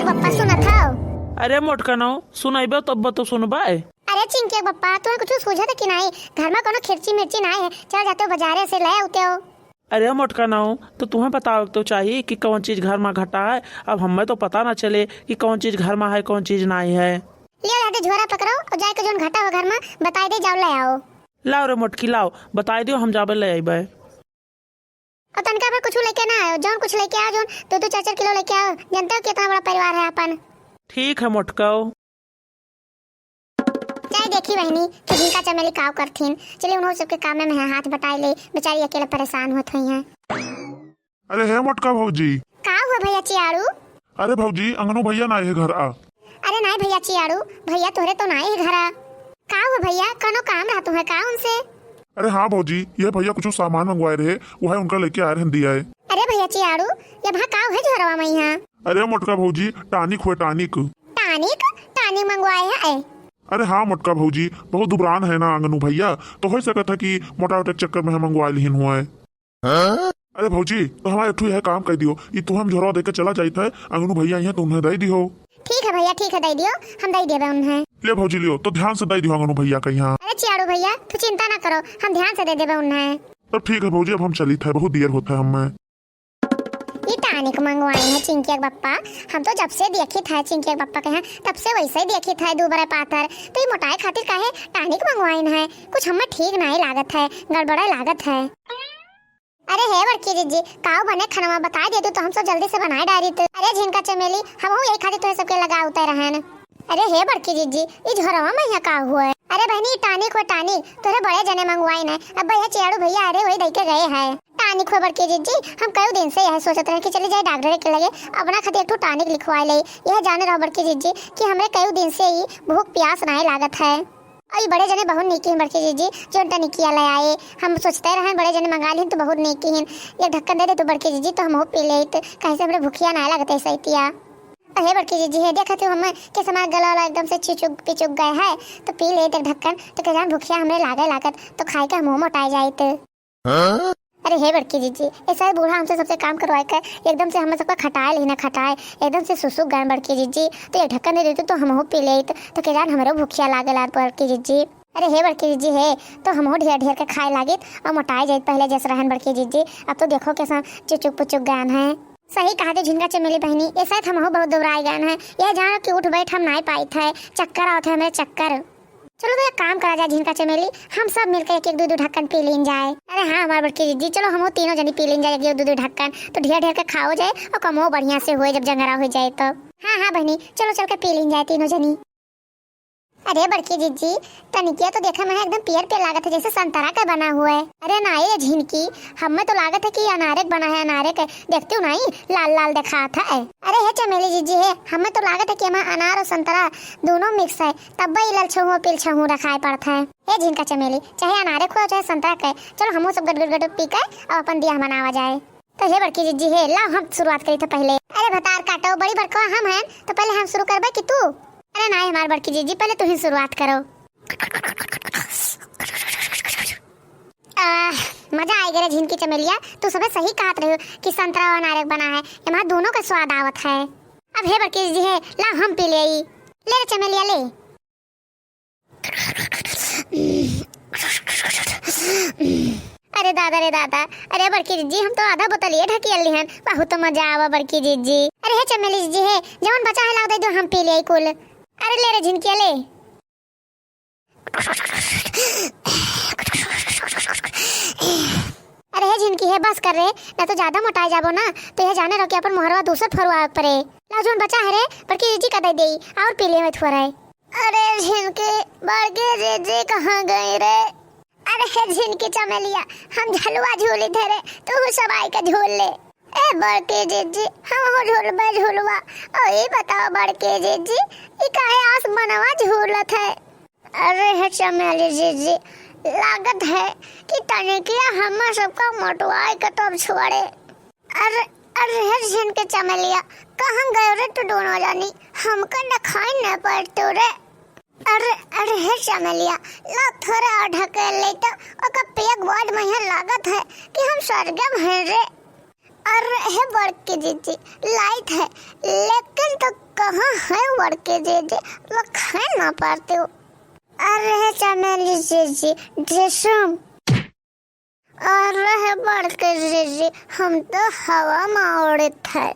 चिंके पप्पा सुनत हौ? अरे मोटका नाउ सुनाइबे तब तो सुनबे। अरे चिंके पप्पा तुम्हें कुछ सूझत कि नहीं? घर में कोनो खिरची मिर्ची नहीं है, चल जाते हो बाजारे से ले आते हो। अरे मोटका नाउ तो तुम्हें बताओ तो चाहिए कि कौन चीज घर में घटा है। अब हमें तो पता ना चले कि कौन चीज घर में है कौन चीज नहीं है। लियो जाते झोरा पकड़ो और जाके जोन घटा हो घर में बताई दे, जाओ ले आओ। लाओ रे मोटकी लाओ, बताई दियो हम जाबे ले आइबे। और तनका पर कुछ लेके ना आयो, जोन कुछ लेके आओ, जोन 2-4 किलो लेके आओ। जानते हो कितना बड़ा परिवार है अपन। ठीक है मोटका। चाहे देखी बहनी कि झिंका चमेली काव करथिन, चलिए उन्हों सबके काम में हाथ बटाई ले, बेचारी अकेले परेशान होत हुई हैं। अरे है मोटका भौजी। का हुआ भैया चियाड़ू? अरे भौजी अंगनू भैया ना है घर आ। अरे नहीं भैया चियाड़ू, भैया तोरे तो नहीं है घर आ। का हुआ भैया, कनो काम रहा तुम्हें का उनसे? अरे हाँ भौजी, ये भैया कुछ सामान मंगवाए रहे, वो है उनका लेके आ रहे हैं दिया है। अरे भैया चियाड़ू ये भा का है झोरवा में यहाँ? अरे मोटका भौजी टानिक हुए टानिक। टानिक? टानिक मंगवाए है? अरे हाँ मोटका भौजी बहुत दुबरान है ना अंगनू भैया, तो हो सकता था कि मोटा मोटे चक्कर में हम मंगवा लिहिन हुआ है। अरे भौजी तो हमारे एकठू यह काम कर दियो, ये तू हम झोरा देकर चला जाता है अंगनू भैया यहाँ तो उन्हें दे दियो। ठीक है भैया, ठीक है दे दियो, हम दे देबे उन्हें। ले भौजी लियो तो ध्यान से दे दियो अंगनू भैया का यहाँ। अरे चियाड़ू भैया तू चिंता ना करो, हम ध्यान से दे देबे उन्हें। तो ठीक है भौजी, अब हम चली थे, बहुत देर होता है हमें। ये टानिक मंगवाई है चिंकिया पप्पा, हम तो जब से देखी था चिंकिया पप्पा के यहाँ तब से वैसे ही देखी था दूबरा पाथर। तो ये मोटाई खातिर काहे टानिक मंगवाई है? कुछ हमें ठीक नहीं लागत है, गड़बड़ा लागत है। अरे हे बड़की जीजी काव बने खाना बता दे तो हम सब जल्दी से बनाए डारी। तो अरे झिनका चमेली हम यही खातिर तो सबके लगा उतर रहन। अरे हे बड़की जीजी ये झोरवा में यहाँ का हुआ है? अरे बहनी टानिक हो टानिक तोरे बड़े जने मंगवाई न। अब भैया चियाड़ू भैया अरे वही दे के गए हैं टानिक हो बड़की जीजी। हम कई दिन से यह सोचते रहे कि चले जाए डॉक्टर के लगे अपना खातिर एक टानिक लिखवा ले। यह जाने रहो बड़की जीजी कि हमरे कई दिन से ही भूख प्यास नहीं लागत है। और बड़े जने बहुत नीकी हैं बड़की जीजी, जो टनिकिया ले आए। हम सोचते रहे बड़े जने मंगा ली तो बहुत नीकी हैं, एक ढक्कन दे दे तो बड़की जीजी तो हम हो पी ले। कहीं से हमरे भूखिया नहीं लगते सैतिया। अरे बड़की जीजी है देखा थे हमें के समार गला एकदम से चिचुक पिचुक गए है तो पी ले एक ढक्कन तो के जान भूखिया हमरे लागे लागत तो खाए का मुंह मोटाई जाए। अरे हे बड़की जीजी ऐसा बूढ़ा हमसे सबसे काम करवाए कर एकदम से हमें सबका खटाए लेना खटाए एकदम से सुसुक गए बड़की जीजी। तो एक ढक्कन दे देते तो हम हो पी ले तो के जान हमारे भूखिया लागे लाग बड़की जीजी। अरे हे बड़की जीजी है तो हम ढेर ढेर के खाए लागे और मोटाए जाए पहले जैसे रहन बड़की जीजी। अब तो देखो कैसा चिचुक पुचुक गान है। सही कहा थे झिनका चमेली बहनी, ऐसा हम बहुत दुबराए गए हैं। यह जानो कि उठ बैठ हम नहीं पाई थे, चक्कर आते हमें चक्कर। चलो तो एक काम करा जाए झिनका चमेली, हम सब मिलकर एक दो ढक्कन पी लीन जाए। अरे हाँ हमारे बड़की दीदी चलो हम तीनों जनी पी लीन जाए एक दो ढक्कन, तो ढेर ढेर के खाओ जाए और कमो बढ़िया से हुए जब जंगरा हो जाए तो। हाँ हाँ बहनी चलो चल के पी लीन जाए तीनों जनी। अरे बड़की जीजी तनिकिया तो देखा मैं एकदम पियर पे लागत है जैसे संतरा का बना हुआ है। अरे ना ये झिनकी हमें तो लागत है कि अनारे बना है, अनारे का देखती हूँ नहीं लाल लाल दिखा था। अरे है चमेली जीजी है हमें तो लागत है कि हमें अनार और संतरा दोनों मिक्स है तब ही लल छहू पिल छहू रखाए पड़ता है। ये झिनका चमेली चाहे अनारे खुआ चाहे संतरा का, चलो हम सब गट पी कर और अपन दिया मनावा जाए। तो हे बड़की जीजी है ला हम शुरुआत करी थे पहले। अरे भतार काटो बड़ी बड़का हम हैं तो पहले हम शुरू करबे कि तू? अरे नहीं हमारे बड़की जीजी पहले तुम ही शुरुआत करो। मजा आएगा रे झिनकी चमेलिया, तू सब सही कहत रही हो कि संतरा और नारियल बना है, हमारा दोनों का स्वाद आवत है। अब हे बड़की जीजी है ला हम पी ले रे चमेलिया ले। अरे दादा रे दादा, अरे बड़की जीजी हम तो आधा बोतल ये ढकियल ली हन, बहुत मजा आवा बड़की जीजी। अरे हे चमेली जीजी है जवन बचा है ला दे जो हम पी ले कुल। अरे ले रे झिनकिया ले। अरे हे झिनकी है बस कर रे ना तो ज्यादा मोटाई जाबो ना तो ये जाने रहो कि अपन मोहरवा दूसर फरवा परे। ला जोन बचा है रे बड़की जीजी का दे देई और पी ले में थोड़ा। अरे झिनकी बड़की जीजी कहां गई रे? अरे हे झिनकी चमेलिया हम झलुआ झूली थे रे तू सब आई का झूल ले। ए बड़के जीजी हम हो झूलबा झूलवा और ये बताओ बड़के जीजी ये काहे आस बनवा झूलत है? अरे है चमेली जीजी लागत है कि तनिकिया हम सबका मोटवाई के तब छोड़े। अरे अरे है झिनके चमेलिया कहां गए रे तू दोनों जानी, हमका दिखाई न पड़तो रे। अरे अरे है चमेलिया ला थोड़ा ढके ले तो ओका पेट बहुत में लागत है कि हम सरगम है रे। अरे है बड़के जीजी लाइट है, लेकिन तो कहाँ है बड़के जीजी, लोग खा ना पाते हो। अरे है चमेली जीजी रेशम। अरे है बड़के जीजी हम तो हवा में उड़े थे।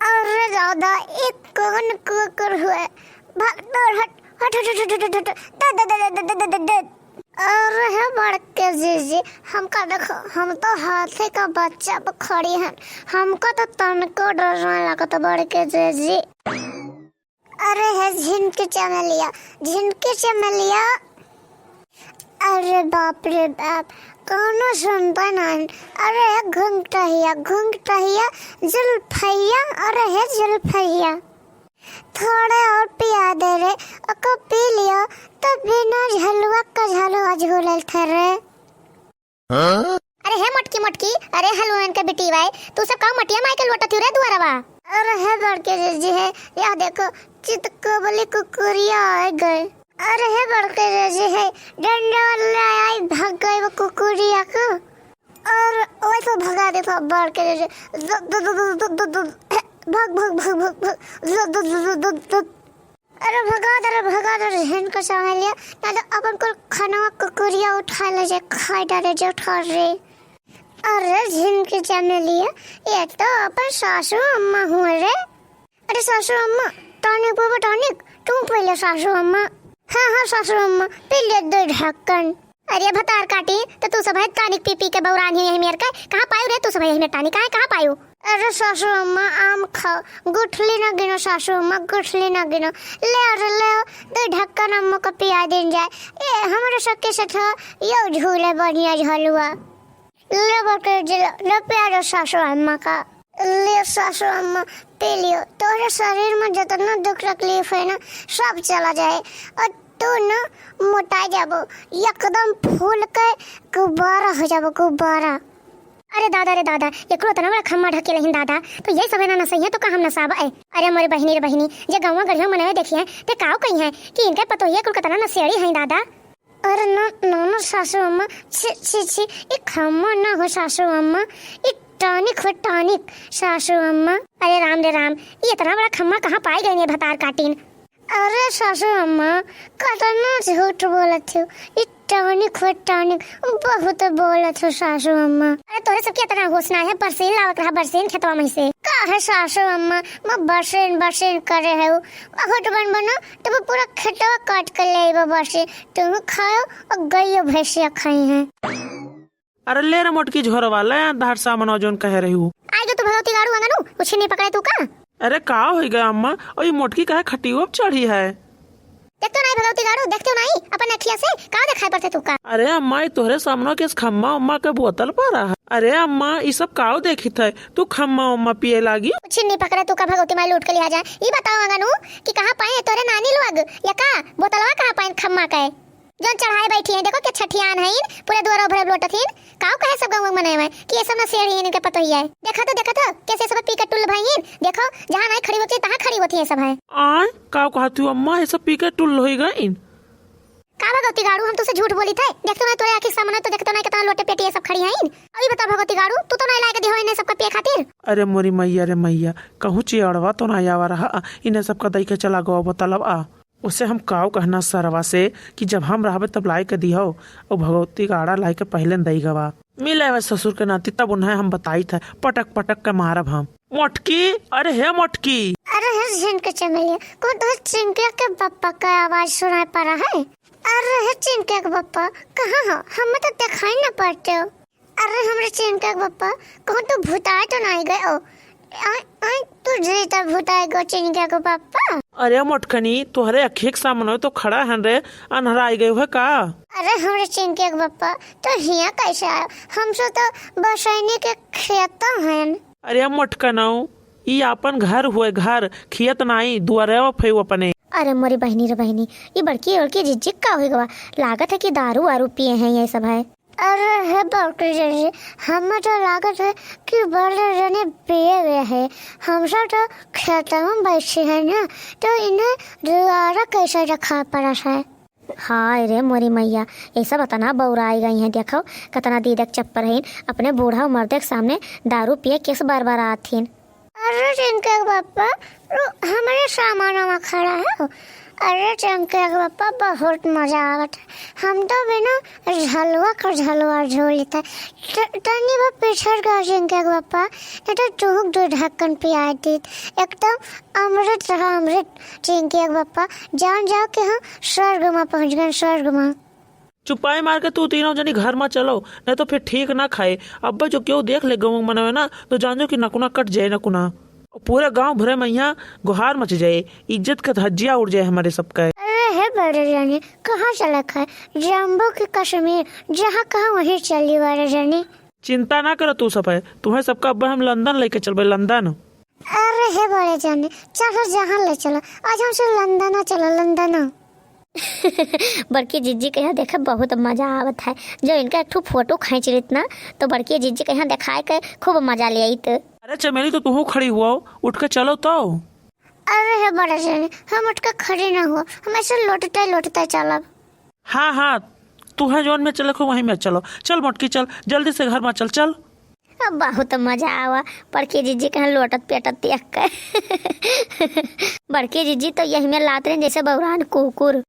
अरे दादा एक कौन कुकर हुए, भाग दौड़ हट हट हट हट हट हट हट। अरे है बड़के जीजी हमका देखो, हम तो हाथी का बच्चा पर खड़ी हैं, हमको तो तनको डर नहीं लगता बड़के जीजी। अरे है झिनकी चमेलिया, झिनकी चमेलिया। अरे बाप रे बाप कौनो सुनता नहीं। अरे है घुंघटहिया, घुंघटहिया जुल्फैया। अरे है जुल्फैया थोड़ा और पिया दे रे, अको पी लियो तो बिना झलुआ का झलुआ झूलल थे रे। अरे है मटकी मटकी, अरे हलवान के बेटी भाई तू सब का मटिया माइकल लोटा थी रे दुआरवा। अरे है बड़के जीजी है, या देखो चितकबली कुकुरिया आ गए। अरे है बड़के जीजी है, डंडा वाला आई भाग गए वो कुकुरिया को, और वैसे भगा दे तो बड़के जीजी भाग भाग भाग भाग भाग। अरे भगा दे हिन को समझ लिया ना तो अपन को खाना कुकुरिया उठा ले जाए, खा डाले जो उठा रे। अरे झिनकी चमेलिया ये तो अपन सासू अम्मा हुए रे। अरे सासू अम्मा टॉनिक बाबा टॉनिक, तुम पहले सासू अम्मा। हाँ सासू अम्मा पी ले दो ढक्कन। अरे भतार काटी तो तू सब है टॉनिक पी पी के बौरान ही मेरे का कहाँ पायो रे, तू सब है टॉनिक कहाँ पायो। अरे सासू अम्मा आम खाओ, गुठली ना गिनो सासू अम्मा, गुठली ना गिनो। ले दो ढक्कन अम्मा को पिया दिन जाए, ये हमारे सबके साथ यो झूले बढ़िया झलुआ। ले बटे ले पिया दो सासू अम्मा का। ले सासू अम्मा पी लियो, तोरे शरीर में जितना दुख तकलीफ है ना सब चला जाए और तू ना मोटा जाबो, एकदम फूल के गुब्बारा हो जाबो, गुब्बारा। अरे दादा रे दादा एकरो तना बड़ा खम्मा ढके लहिन दादा, तो यही सब ना सही है तो का हम नसाब है। अरे हमारी बहिनी रे बहिनी जे गांव गढ़िया मनवे देखिए ते काव कही है कि इनके पतोहिया कुल कतना नसेड़ी है दादा। अरे ना सासू अम्मा छी छी छी ये खम्मा ना हो सासू अम्मा, ये टॉनिक हो टॉनिक सासू अम्मा। अरे राम रे राम ये इतना बड़ा खम्मा कहाँ पाई गई भतार काटीन। अरे सासू अम्मा कतना झूठ बोलत हो, ये टॉनिक हो टॉनिक बहुत बोलत हो सासू अम्मा। अरे तोरे सब कितना होश ना है, बरसीन लावत रहा बरसीन खेतवा में से का है सासू अम्मा, मैं बरसीन करे है बहुत बन बनो तो पूरा खेतवा काट कर ले बरसीन तुम खाओ और गइयो भैंसिया खाई हैं। अरे ले रे मोटकी झोर वाला धार सामन जोन कह रही हूँ आगे तू भगवती गाड़ू अंगनू कुछ नहीं पकड़े तू का। अरे का हो गया अम्मा, और ये मोटकी काहे खटियो चढ़ी है। देखते नहीं भगवती गाड़ू, देखते नहीं अपन अखिया से का दिखाई पड़ते तू का। अरे अम्मा ये तोहरे सामने के खम्मा उम्मा के बोतल पर रहा। अरे अम्मा ये सब काव देखी थे, तू खम्मा उम्मा पिए लागी। कुछ नहीं पकड़े तू का भगवती माई लूट के लिया जाए। ये बताओ अंगनू कि कहाँ पाए तोरे नानी लोग या का बोतलवा कहाँ पाए खम्मा का जोन चढ़ाए बैठी है, देखो क्या छठियान है पूरे द्वारा भरे लोटथिन काव कहे सब गांव में मने हुए कि ये सब ना शेर इनके पतो ही है। देखा तो कैसे सब पी के टुल भाई, देखो जहां नहीं खड़ी होती तहां खड़ी होती है सब है। आय काव कहती अम्मा ये सब पी के टुल हो गई का भगवती गाड़ू हम तुझसे झूठ बोली थे। देखते ना तोरे आंखी सामने तो देखते ना कितना लोटे पेटी ये सब खड़ी हैं। अभी बता भगवती गाड़ू तू तो नहीं लाके दिहो इन्हें सबका पिए खातिर। अरे मोरी मैया रे मैया कहूँ चिड़वा तो ना आवा रहा, इन्हें सबका दई के चला गो बोतलब आ। उससे हम काव कहना सरवा से कि जब हम रहबे तब लाई के दिहो और भगवती गाड़ा लाई के पहले दई गवा मिले हुए ससुर के नाती तब उन्हें हम बताई थे पटक पटक के मारब हम। मोटकी अरे है मोटकी। अरे है झिनके चमेलिया कौन तो चिंकिया के पप्पा का आवाज सुनाई पड़ रहा है। अरे है चिंकिया के पप्पा कहाँ हो, हमें तो दिखाई ना पड़ते हो। अरे हमारे चिंकिया के पप्पा कौन तो भूताए तो नहीं गए हो, तू जीता भूताए गो चिंकिया के पप्पा। अरे मोटकनी तोहरे अखिक सामने तो खड़ा है रे, अनहराई गए हुए का। अरे हमारे चिंकिया के पप्पा तो हिया कैसे आयो, हमसे तो बसैनी के खेत हैं। अरे मोटकनऊ ये अपन घर हुए, घर खियत नहीं दुआरे फे अपने। अरे मोरी बहनी रे बहनी ये बड़की लड़की झिझिक का हो गवा, लागत है कि दारू वारू पिए हैं ये सब है। अरे है बड़की जी हमें तो लागत है कि बड़े जने पिए गए हैं, हम सब तो खेत में बैठे हैं ना तो इन्हें दुआरा कैसे रखा पड़ा है। हाय रे मोरी मैया, ऐसा बताना बौराई गई हैं। देखो कितना दीदक चप्पर है, अपने बूढ़ा मर्द के सामने दारू पिए किस बार बार आथीन। अरे चिंके पापा हमारे सामान खड़ा है। अरे चिंके पापा बहुत मजा आवत है। हम तो बिना झलवा का झलवा झोली था तनी बा पिछड़ गया चिंके पापा, नहीं तो चूक दो ढक्कन पिया दी। एकदम अमृत रहा अमृत चिंके पापा, जान जाओ कि हम स्वर्ग में पहुंच गए, स्वर्ग में। चुपाई मार के तू तीनों जनी घर में चलो, नहीं तो फिर ठीक ना खाए। अब्बा जो क्यों देख ले गऊ मनवे ना तो जान कि नकुना कट जाए नकुना, पूरे गांव भरे में यहाँ गुहार मच जाए, इज्जत का धज्जिया उड़ जाए हमारे सबका। अरे है बड़े जानी कहाँ चला है, जम्बो की कश्मीर जहाँ कहाँ वहीं चली बड़े जानी। चिंता ना करो तू सब है, तुम्हें सबका अब्बा हम लंदन लेके चलबे, लंदन। अरे है बड़े जानी चलो जहाँ ले चलो, आज हमसे लंदन चलो लंदन। बड़की जीजी के यहाँ देखे बहुत मजा आवत है। जो इनका एक ठो फोटो खींच लेत ना तो बड़की जीजी के यहाँ दिखाए के खूब मजा ले आई। तो अरे चमेली तो तू खड़ी हुआ हो, उठ के चलो तो। अरे है बड़ा जानी हम उठ के खड़ी ना हुआ, हम ऐसे लौटते चलब। हाँ हाँ तू है जोन में चलो वहीं में चलो, चल मोटकी चल जल्दी से घर में चल चल। अब बहुत मजा आवा बड़की जीजी के यहाँ लोटत पेटत देख के। बड़की जीजी तो यही में लात रहे जैसे बौरान कुकुर।